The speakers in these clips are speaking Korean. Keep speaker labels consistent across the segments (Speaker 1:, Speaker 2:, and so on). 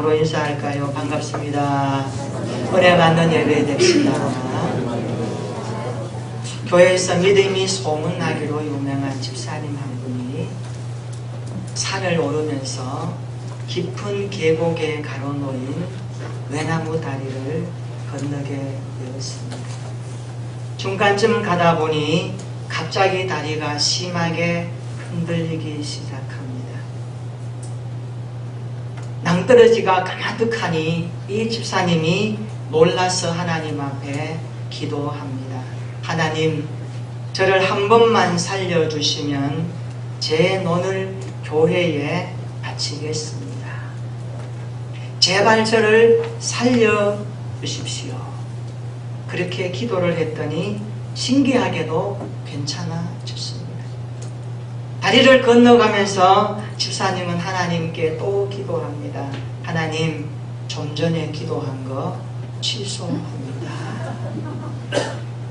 Speaker 1: 바로 인사할까요? 반갑습니다. 은혜 받는 예배 됩시다. 교회에서 믿음이 소문나기로 유명한 집사님 한 분이 산을 오르면서 깊은 계곡에 가로놓인 외나무 다리를 건너게 되었습니다. 중간쯤 가다 보니 갑자기 다리가 심하게 흔들리기 시작합니다. 낭떠러지가 가득하니 이 집사님이 놀라서 하나님 앞에 기도합니다. 하나님, 저를 한 번만 살려주시면 제 논을 교회에 바치겠습니다. 제발 저를 살려주십시오. 그렇게 기도를 했더니 신기하게도 괜찮아졌습니다. 다리를 건너가면서 집사님은 하나님께 또 기도합니다. 하나님, 좀 전에 기도한 거 취소합니다.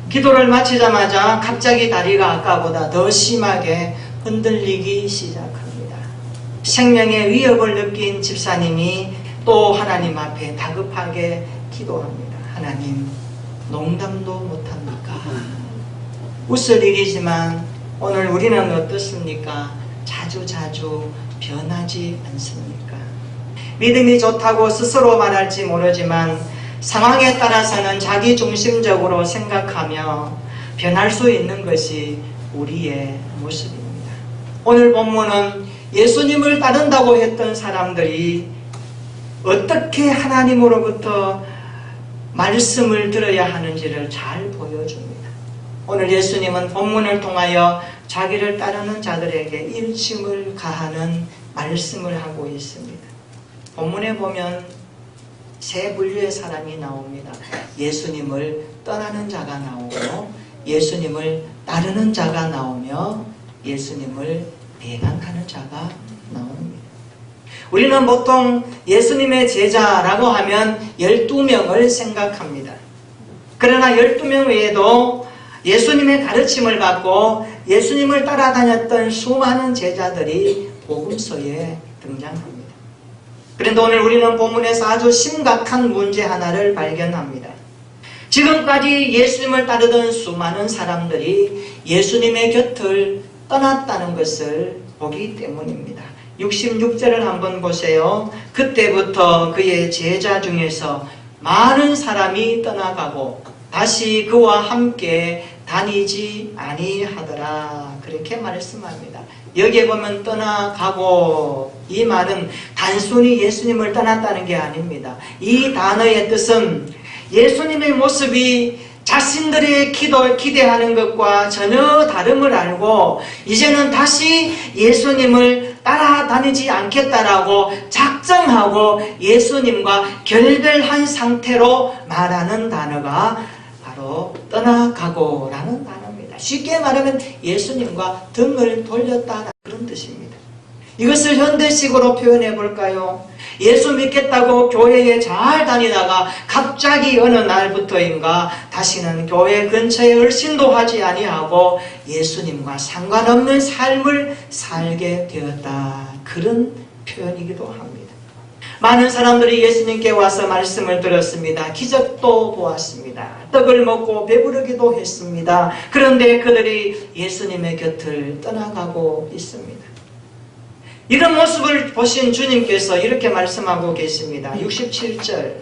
Speaker 1: 기도를 마치자마자 갑자기 다리가 아까보다 더 심하게 흔들리기 시작합니다. 생명의 위협을 느낀 집사님이 또 하나님 앞에 다급하게 기도합니다. 하나님, 농담도 못합니까? 웃을 일이지만 오늘 우리는 어떻습니까? 자주 변하지 않습니까? 믿음이 좋다고 스스로 말할지 모르지만 상황에 따라서는 자기중심적으로 생각하며 변할 수 있는 것이 우리의 모습입니다. 오늘 본문은 예수님을 따른다고 했던 사람들이 어떻게 하나님으로부터 말씀을 들어야 하는지를 잘 보여줍니다. 오늘 예수님은 본문을 통하여 자기를 따르는 자들에게 일침을 가하는 말씀을 하고 있습니다. 본문에 보면 세 분류의 사람이 나옵니다. 예수님을 떠나는 자가 나오고, 예수님을 따르는 자가 나오며, 예수님을 배반하는 자가 나옵니다. 우리는 보통 예수님의 제자라고 하면 12명을 생각합니다. 그러나 12명 외에도 예수님의 가르침을 받고 예수님을 따라다녔던 수많은 제자들이 복음서에 등장합니다. 그런데 오늘 우리는 본문에서 아주 심각한 문제 하나를 발견합니다. 지금까지 예수님을 따르던 수많은 사람들이 예수님의 곁을 떠났다는 것을 보기 때문입니다. 66절을 한번 보세요. 그때부터 그의 제자 중에서 많은 사람이 떠나가고 다시 그와 함께 다니지 아니하더라. 그렇게 말씀합니다. 여기에 보면 떠나가고, 이 말은 단순히 예수님을 떠났다는 게 아닙니다. 이 단어의 뜻은 예수님의 모습이 자신들의 기대하는 것과 전혀 다름을 알고 이제는 다시 예수님을 따라다니지 않겠다라고 작정하고 예수님과 결별한 상태로 말하는 단어가 바로 떠나가고 라는 단어입니다. 쉽게 말하면 예수님과 등을 돌렸다는 그런 뜻입니다. 이것을 현대식으로 표현해 볼까요? 예수 믿겠다고 교회에 잘 다니다가 갑자기 어느 날부터인가 다시는 교회 근처에 얼씬도 하지 아니하고 예수님과 상관없는 삶을 살게 되었다. 그런 표현이기도 합니다. 많은 사람들이 예수님께 와서 말씀을 들었습니다. 기적도 보았습니다. 떡을 먹고 배부르기도 했습니다. 그런데 그들이 예수님의 곁을 떠나가고 있습니다. 이런 모습을 보신 주님께서 이렇게 말씀하고 계십니다. 67절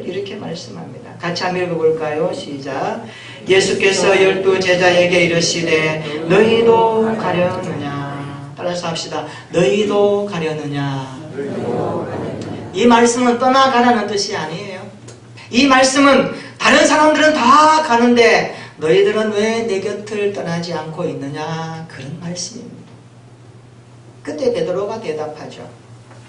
Speaker 1: 이렇게 말씀합니다. 같이 한번 읽어볼까요? 시작. 예수께서 12 제자에게 이르시되 너희도 가려느냐. 따라서 합시다. 너희도 가려느냐. 이 말씀은 떠나가라는 뜻이 아니에요. 이 말씀은 다른 사람들은 다 가는데 너희들은 왜 내 곁을 떠나지 않고 있느냐. 그런 말씀입니다. 그때 베드로가 대답하죠.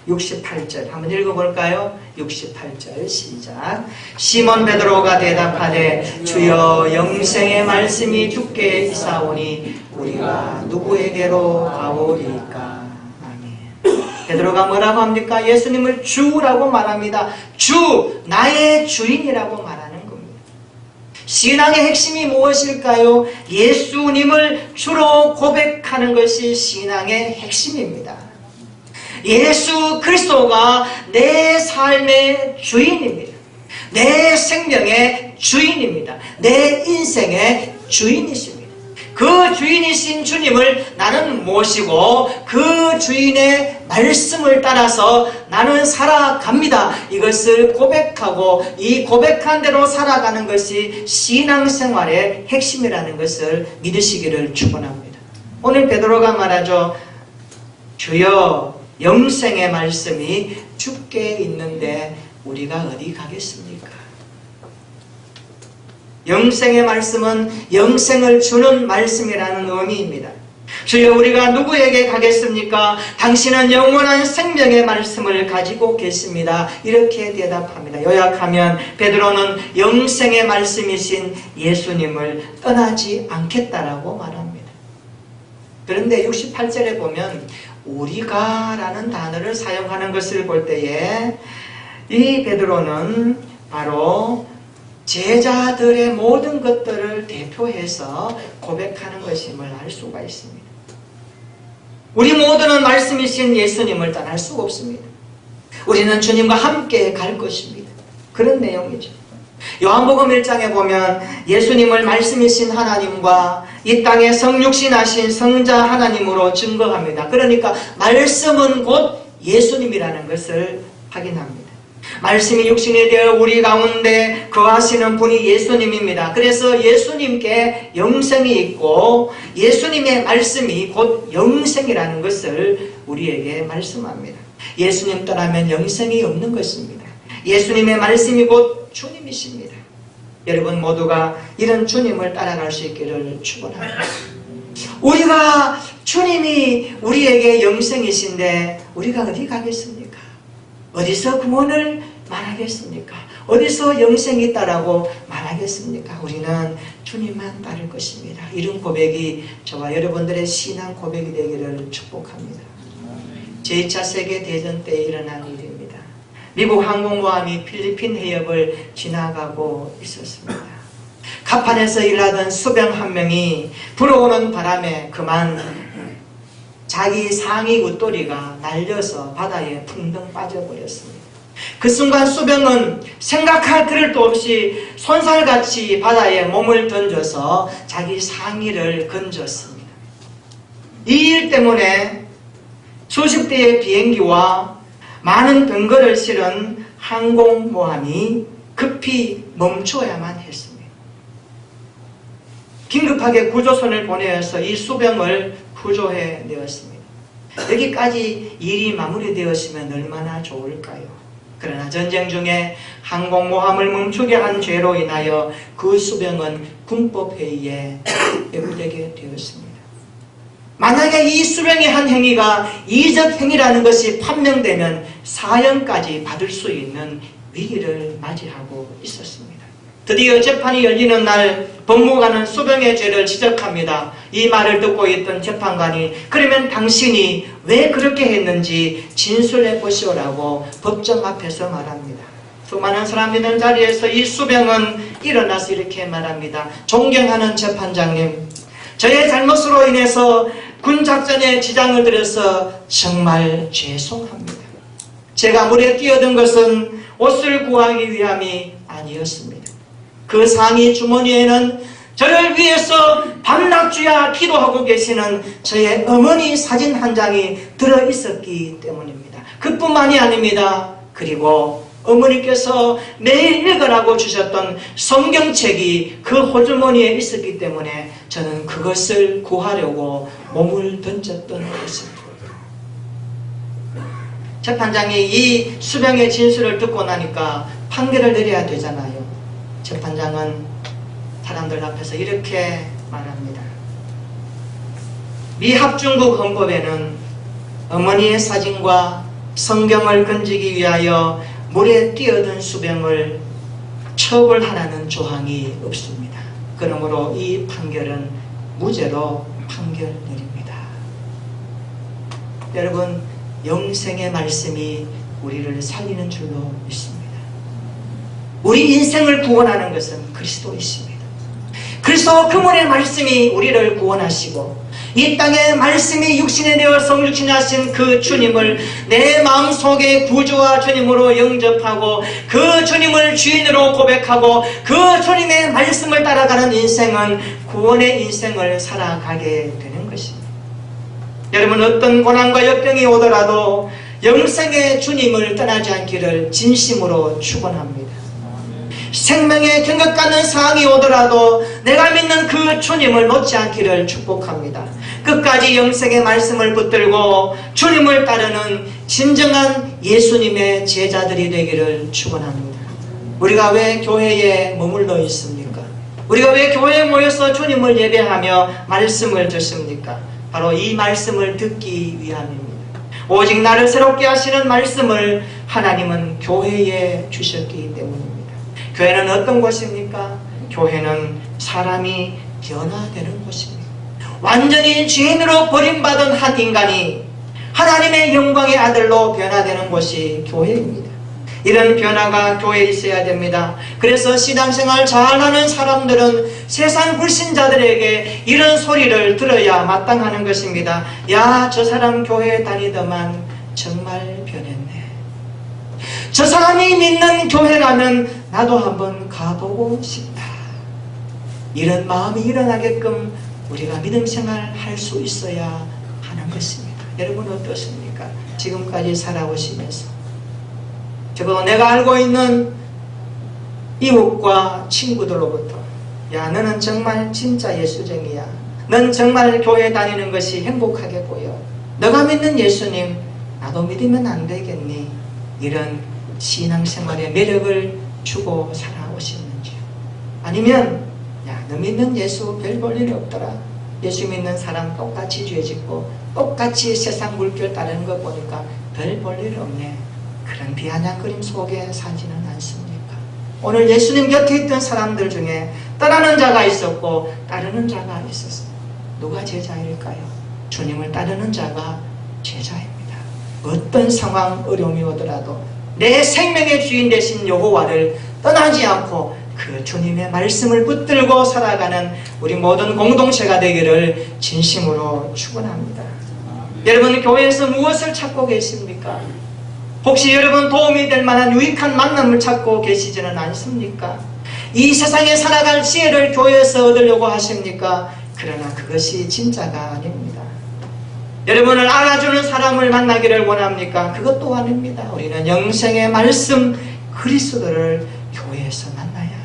Speaker 1: 68절 한번 읽어볼까요? 68절 시작. 시몬 베드로가 대답하되 주여 영생의 말씀이 주께 있사오니 우리가 누구에게로 가오리까. 아멘. 베드로가 뭐라고 합니까? 예수님을 주라고 말합니다. 주, 나의 주인이라고 말하는 겁니다. 신앙의 핵심이 무엇일까요? 예수님을 주로 고백하는 것이 신앙의 핵심입니다. 예수 그리스도가 내 삶의 주인입니다. 내 생명의 주인입니다. 내 인생의 주인이십니다. 그 주인이신 주님을 나는 모시고 그 주인의 말씀을 따라서 나는 살아갑니다. 이것을 고백하고 이 고백한 대로 살아가는 것이 신앙생활의 핵심이라는 것을 믿으시기를 축원합니다. 오늘 베드로가 말하죠. 주여, 영생의 말씀이 주께 있는데 우리가 어디 가겠습니까? 영생의 말씀은 영생을 주는 말씀이라는 의미입니다. 주여, 우리가 누구에게 가겠습니까? 당신은 영원한 생명의 말씀을 가지고 계십니다. 이렇게 대답합니다. 요약하면 베드로는 영생의 말씀이신 예수님을 떠나지 않겠다라고 말합니다. 그런데 68절에 보면 우리가 라는 단어를 사용하는 것을 볼 때에 이 베드로는 바로 제자들의 모든 것들을 대표해서 고백하는 것임을 알 수가 있습니다. 우리 모두는 말씀이신 예수님을 떠날 수가 없습니다. 우리는 주님과 함께 갈 것입니다. 그런 내용이죠. 요한복음 1장에 보면 예수님을 말씀이신 하나님과 이 땅에 성육신하신 성자 하나님으로 증거합니다. 그러니까 말씀은 곧 예수님이라는 것을 확인합니다. 말씀이 육신이 되어 우리 가운데 거하시는 분이 예수님입니다. 그래서 예수님께 영생이 있고 예수님의 말씀이 곧 영생이라는 것을 우리에게 말씀합니다. 예수님 떠나면 영생이 없는 것입니다. 예수님의 말씀이 곧 주님이십니다. 여러분 모두가 이런 주님을 따라갈 수 있기를 축원합니다. 우리가 주님이 우리에게 영생이신데 우리가 어디 가겠습니까? 어디서 구원을 말하겠습니까? 어디서 영생이 있다라고 말하겠습니까? 우리는 주님만 따를 것입니다. 이런 고백이 저와 여러분들의 신앙 고백이 되기를 축복합니다. 제2차 세계대전 때 일어난 일입니다. 미국 항공모함이 필리핀 해협을 지나가고 있었습니다. 갑판에서 일하던 수병 한 명이 불어오는 바람에 그만 자기 상의 웃도리가 날려서 바다에 풍덩 빠져버렸습니다. 그 순간 수병은 생각할 겨를도 없이 손살같이 바다에 몸을 던져서 자기 상의를 건졌습니다. 이 일 때문에 수십 대의 비행기와 많은 병거를 실은 항공모함이 급히 멈춰야만 했습니다. 긴급하게 구조선을 보내어서 이 수병을 구조해 내었습니다. 여기까지 일이 마무리되었으면 얼마나 좋을까요? 그러나 전쟁 중에 항공모함을 멈추게 한 죄로 인하여 그 수병은 군법회의에 배부되게 되었습니다. 만약에 이 수병의 한 행위가 이적 행위라는 것이 판명되면 사형까지 받을 수 있는 위기를 맞이하고 있었습니다. 드디어 재판이 열리는 날 법무관은 수병의 죄를 지적합니다. 이 말을 듣고 있던 재판관이 그러면 당신이 왜 그렇게 했는지 진술해 보시오라고 법정 앞에서 말합니다. 수많은 사람이 있는 자리에서 이 수병은 일어나서 이렇게 말합니다. 존경하는 재판장님, 저의 잘못으로 인해서 군작전에 지장을 드려서 정말 죄송합니다. 제가 물에 뛰어든 것은 옷을 구하기 위함이 아니었습니다. 그 상의 주머니에는 저를 위해서 밤낮주야 기도하고 계시는 저의 어머니 사진 한 장이 들어있었기 때문입니다. 그뿐만이 아닙니다. 그리고 어머니께서 매일 읽으라고 주셨던 성경책이 그 호주머니에 있었기 때문에 저는 그것을 구하려고 몸을 던졌던 것입니다. 재판장이 이 수병의 진술을 듣고 나니까 판결을 내려야 되잖아요. 재판장은 사람들 앞에서 이렇게 말합니다. 미 합중국 헌법에는 어머니의 사진과 성경을 건지기 위하여 물에 뛰어든 수병을 처벌하라는 조항이 없습니다. 그러므로 이 판결은 무죄로 판결 내립니다. 여러분, 영생의 말씀이 우리를 살리는 줄로 믿습니다. 우리 인생을 구원하는 것은 그리스도이십니다. 그리스도 그분의 말씀이 우리를 구원하시고 이 땅에 말씀이 육신이 되어 성육신하신 그 주님을 내 마음속에 구주와 주님으로 영접하고 그 주님을 주인으로 고백하고 그 주님의 말씀을 따라가는 인생은 구원의 인생을 살아가게 되는 것입니다. 여러분, 어떤 고난과 역경이 오더라도 영생의 주님을 떠나지 않기를 진심으로 축원합니다. 생명의 경각 같는 상황이 오더라도 내가 믿는 그 주님을 놓지 않기를 축복합니다. 끝까지 영생의 말씀을 붙들고 주님을 따르는 진정한 예수님의 제자들이 되기를 축원합니다. 우리가 왜 교회에 머물러 있습니까? 우리가 왜 교회에 모여서 주님을 예배하며 말씀을 듣습니까? 바로 이 말씀을 듣기 위함입니다. 오직 나를 새롭게 하시는 말씀을 하나님은 교회에 주셨기 때문입니다. 교회는 어떤 곳입니까? 교회는 사람이 변화되는 곳입니다. 완전히 죄인으로 버림받은 한 인간이 하나님의 영광의 아들로 변화되는 곳이 교회입니다. 이런 변화가 교회에 있어야 됩니다. 그래서 신앙생활 잘하는 사람들은 세상 불신자들에게 이런 소리를 들어야 마땅하는 것입니다. 야, 저 사람 교회에 다니더만 정말 변했네. 저 사람이 믿는 교회라면 나도 한번 가보고 싶다. 이런 마음이 일어나게끔 우리가 믿음 생활 할 수 있어야 하는 것입니다. 여러분 어떻습니까? 지금까지 살아오시면서 저거 내가 알고 있는 이웃과 친구들로부터 야, 너는 정말 진짜 예수쟁이야. 넌 정말 교회 다니는 것이 행복하게 보여. 너가 믿는 예수님 나도 믿으면 안 되겠니? 이런 신앙생활의 매력을 주고 살아오시는지요? 아니면 야, 너 믿는 예수 별 볼 일이 없더라. 예수 믿는 사람 똑같이 죄 짓고 똑같이 세상 물결 따르는 거 보니까 별 볼 일 없네. 그런 비아냥거림 속에 사지는 않습니까? 오늘 예수님 곁에 있던 사람들 중에 떠나는 자가 있었고 따르는 자가 있었어요. 누가 제자일까요? 주님을 따르는 자가 제자입니다. 어떤 상황, 어려움이 오더라도 내 생명의 주인 되신 여호와를 떠나지 않고 그 주님의 말씀을 붙들고 살아가는 우리 모든 공동체가 되기를 진심으로 축원합니다. 여러분 교회에서 무엇을 찾고 계십니까? 혹시 여러분 도움이 될 만한 유익한 만남을 찾고 계시지는 않습니까? 이 세상에 살아갈 지혜를 교회에서 얻으려고 하십니까? 그러나 그것이 진짜가 아닙니다. 여러분을 알아주는 사람을 만나기를 원합니까? 그것도 아닙니다. 우리는 영생의 말씀 그리스도를 교회에서 만나야 합니다.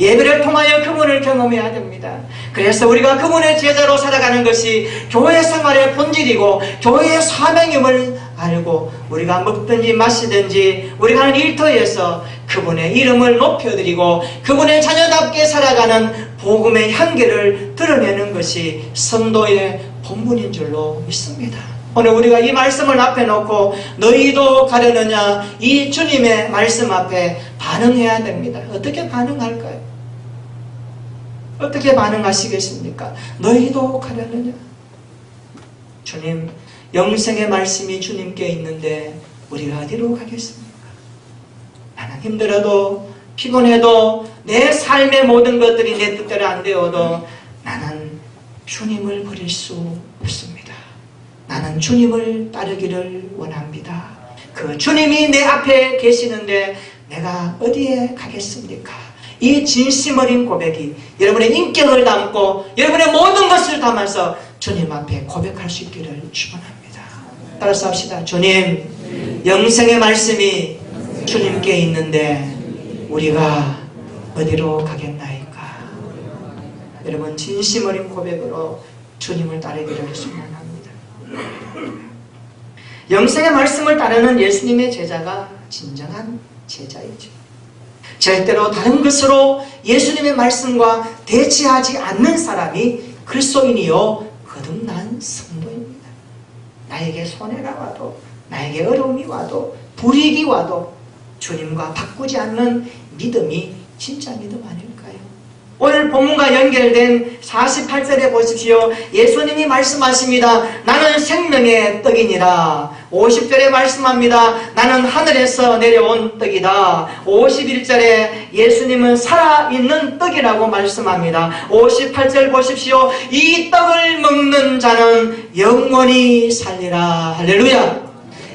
Speaker 1: 예배를 통하여 그분을 경험해야 됩니다. 그래서 우리가 그분의 제자로 살아가는 것이 교회 생활의 본질이고 교회의 사명임을 알고 우리가 먹든지 마시든지 우리가 하는 일터에서 그분의 이름을 높여드리고 그분의 자녀답게 살아가는 복음의 향기를 드러내는 것이 선도의 본분인 줄로 믿습니다. 오늘 우리가 이 말씀을 앞에 놓고 너희도 가려느냐 이 주님의 말씀 앞에 반응해야 됩니다. 어떻게 반응할까요? 어떻게 반응하시겠습니까? 너희도 가려느냐? 주님, 영생의 말씀이 주님께 있는데 우리가 어디로 가겠습니까? 나는 힘들어도 피곤해도 내 삶의 모든 것들이 내 뜻대로 안 되어도 나는 주님을 버릴 수 없습니다. 나는 주님을 따르기를 원합니다. 그 주님이 내 앞에 계시는데 내가 어디에 가겠습니까? 이 진심 어린 고백이 여러분의 인격을 담고 여러분의 모든 것을 담아서 주님 앞에 고백할 수 있기를 축원합니다. 따라서 합시다. 주님, 영생의 말씀이 주님께 있는데 우리가 어디로 가겠나이까? 여러분 진심 어린 고백으로 주님을 따르기를 소망합니다. 영생의 말씀을 따르는 예수님의 제자가 진정한 제자이죠. 절대로 다른 것으로 예수님의 말씀과 대치하지 않는 사람이 그리스도인이요 거듭난 성도입니다. 나에게 손해가 와도 나에게 어려움이 와도 불이익이 와도 주님과 바꾸지 않는 믿음이 진짜 믿음 아닐까요? 오늘 본문과 연결된 48절에 보십시오. 예수님이 말씀하십니다. 나는 생명의 떡이니라. 50절에 말씀합니다. 나는 하늘에서 내려온 떡이다. 51절에 예수님은 살아있는 떡이라고 말씀합니다. 58절 보십시오. 이 떡을 먹는 자는 영원히 살리라. 할렐루야.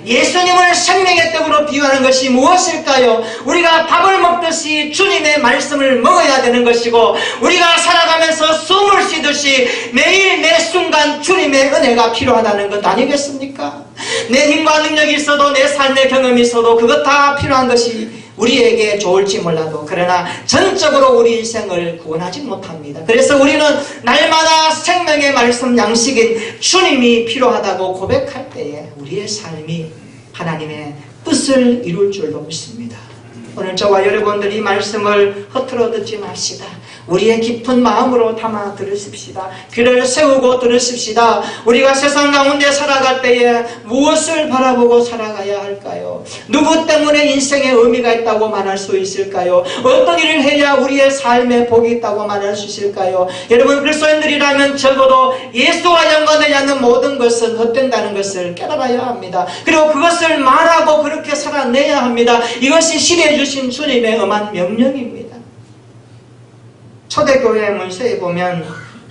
Speaker 1: 예수님을 생명의 떡으로 비유하는 것이 무엇일까요? 우리가 밥을 먹듯이 주님의 말씀을 먹어야 되는 것이고, 우리가 살아가면서 숨을 쉬듯이 매일 매 순간 주님의 은혜가 필요하다는 것 아니겠습니까? 내 힘과 능력이 있어도, 내 삶의 경험이 있어도 그것 다 필요한 것이 우리에게 좋을지 몰라도, 그러나 전적으로 우리 인생을 구원하지 못합니다. 그래서 우리는 날마다 생명의 말씀 양식인 주님이 필요하다고 고백할 때에 우리의 삶이 하나님의 뜻을 이룰 줄로 믿습니다. 오늘 저와 여러분들이 말씀을 허투루 듣지 마시다. 우리의 깊은 마음으로 담아 들으십시다. 귀를 세우고 들으십시다. 우리가 세상 가운데 살아갈 때에 무엇을 바라보고 살아가야 할까요? 누구 때문에 인생에 의미가 있다고 말할 수 있을까요? 어떤 일을 해야 우리의 삶에 복이 있다고 말할 수 있을까요? 여러분, 그리스도인들이라면 적어도 예수와 연관되지 않는 모든 것은 헛된다는 것을 깨달아야 합니다. 그리고 그것을 말하고 그렇게 살아내야 합니다. 이것이 시대에 주신 주님의 엄한 명령입니다. 초대교회 문서에 보면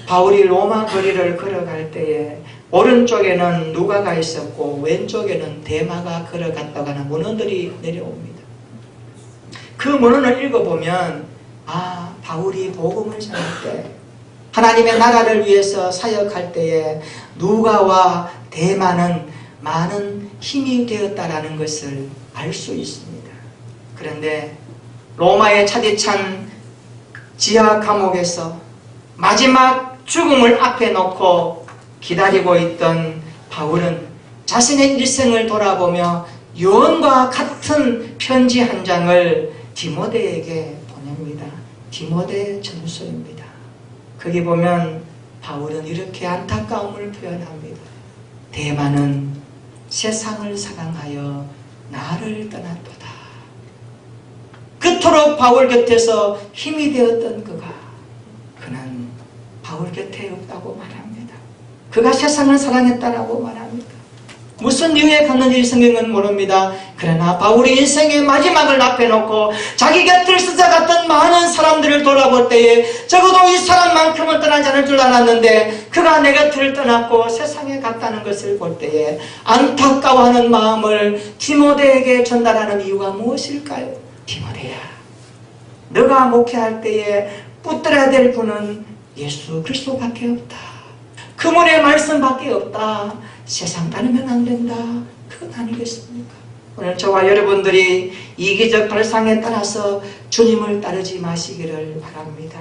Speaker 1: 바울이 로마 거리를 걸어갈 때에 오른쪽에는 누가가 있었고 왼쪽에는 데마가 걸어갔다고 하는 문헌들이 내려옵니다. 그 문헌을 읽어보면 바울이 복음을 전할 때, 하나님의 나라를 위해서 사역할 때에 누가와 데마는 많은 힘이 되었다라는 것을 알 수 있습니다. 그런데 로마의 차디찬 지하 감옥에서 마지막 죽음을 앞에 놓고 기다리고 있던 바울은 자신의 일생을 돌아보며 유언과 같은 편지 한 장을 디모데에게 보냅니다. 디모데 전서입니다. 거기 보면 바울은 이렇게 안타까움을 표현합니다. 데마는 세상을 사랑하여 나를 떠났도다. 그토록 바울 곁에서 힘이 되었던 그는 바울 곁에 없다고 말합니다. 그가 세상을 사랑했다라고 말합니다. 무슨 이유에 갔는지 성경은 모릅니다. 그러나 바울이 인생의 마지막을 앞에 놓고 자기 곁을 스쳐갔던 많은 사람들을 돌아볼 때에 적어도 이 사람만큼은 떠나지 않을 줄 알았는데 그가 내 곁을 떠났고 세상에 갔다는 것을 볼 때에 안타까워하는 마음을 디모데에게 전달하는 이유가 무엇일까요? 디모데야, 너가 목회할 때에 붙들어야 될 분은 예수 그리스도밖에 없다. 그분의 말씀밖에 없다. 세상 따르면 안 된다. 그건 아니겠습니까? 오늘 저와 여러분들이 이기적 발상에 따라서 주님을 따르지 마시기를 바랍니다.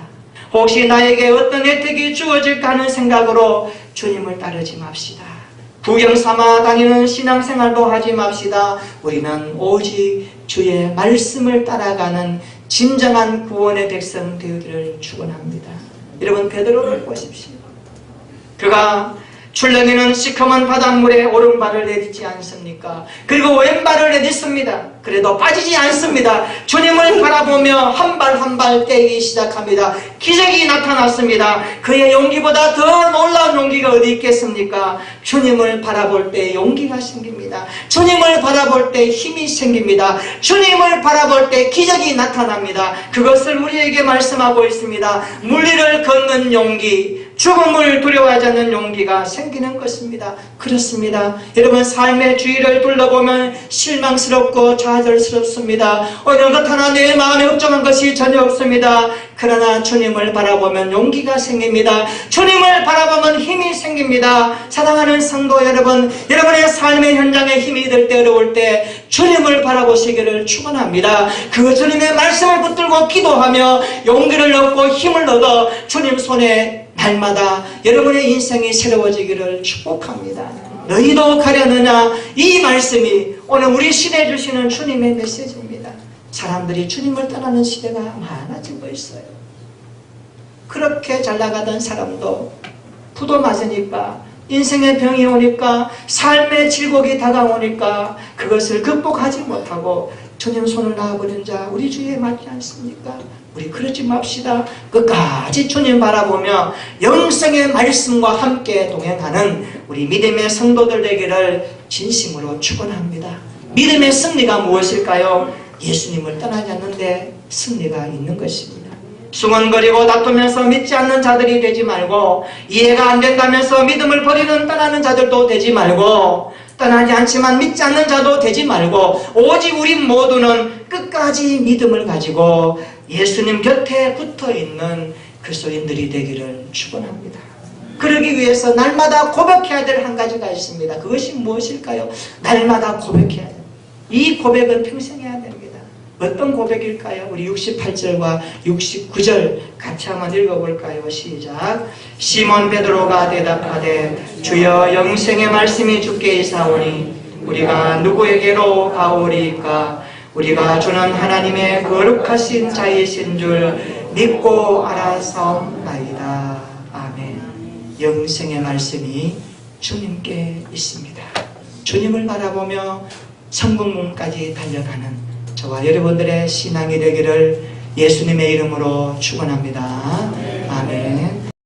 Speaker 1: 혹시 나에게 어떤 혜택이 주어질까 하는 생각으로 주님을 따르지 맙시다. 구경 삼아 다니는 신앙생활도 하지 맙시다. 우리는 오직 주의 말씀을 따라가는 진정한 구원의 백성 되기를 축원합니다. 여러분, 베드로를 보십시오. 그가 출렁이는 시커먼 바닷물에 오른발을 내딛지 않습니까? 그리고 왼발을 내딛습니다. 그래도 빠지지 않습니다. 주님을 바라보며 한 발 한 발 떼기 시작합니다. 기적이 나타났습니다. 그의 용기보다 더 놀라운 용기가 어디 있겠습니까? 주님을 바라볼 때 용기가 생깁니다. 주님을 바라볼 때 힘이 생깁니다. 주님을 바라볼 때 기적이 나타납니다. 그것을 우리에게 말씀하고 있습니다. 물리를 걷는 용기, 죽음을 두려워하지 않는 용기가 생기는 것입니다. 그렇습니다. 여러분, 삶의 주위를 둘러보면 실망스럽고 좌절스럽습니다. 어느 것 하나 내 마음에 걱정한 것이 전혀 없습니다. 그러나 주님을 바라보면 용기가 생깁니다. 주님을 바라보면 힘이 생깁니다. 사랑하는 성도 여러분, 여러분의 삶의 현장에 힘이 들 때, 어려울 때 주님을 바라보시기를 축원합니다. 그 주님의 말씀을 붙들고 기도하며 용기를 얻고 힘을 얻어 주님 손에 날마다 여러분의 인생이 새로워지기를 축복합니다. 너희도 가려느냐? 이 말씀이 오늘 우리 시대에 주시는 주님의 메시지입니다. 사람들이 주님을 떠나는 시대가 많아지고 있어요. 그렇게 잘 나가던 사람도 부도 맞으니까, 인생의 병이 오니까, 삶의 질곡이 다가오니까 그것을 극복하지 못하고 주님 손을 놔버린 자 우리 주위에 맞지 않습니까? 우리 그러지 맙시다. 끝까지 주님 바라보며 영생의 말씀과 함께 동행하는 우리 믿음의 성도들 되기를 진심으로 축원합니다. 믿음의 승리가 무엇일까요? 예수님을 떠나지 않는데 승리가 있는 것입니다. 숭언거리고 다투면서 믿지 않는 자들이 되지 말고, 이해가 안 된다면서 믿음을 버리는 떠나는 자들도 되지 말고, 떠나지 않지만 믿지 않는 자도 되지 말고, 오직 우리 모두는 끝까지 믿음을 가지고 예수님 곁에 붙어있는 그리스도인들이 되기를 축원합니다. 그러기 위해서 날마다 고백해야 될 한 가지가 있습니다. 그것이 무엇일까요? 날마다 고백해야 됩니다. 이 고백은 평생 해야 됩니다. 어떤 고백일까요? 우리 68절과 69절 같이 한번 읽어볼까요? 시작. 시몬 베드로가 대답하되 주여 영생의 말씀이 주께 이사오니 우리가 누구에게로 가오리까? 우리가 주는 하나님의 거룩하신 자이신 줄 믿고 알아서나이다. 아멘. 영생의 말씀이 주님께 있습니다. 주님을 바라보며 천국문까지 달려가는 저와 여러분들의 신앙이 되기를 예수님의 이름으로 축원합니다.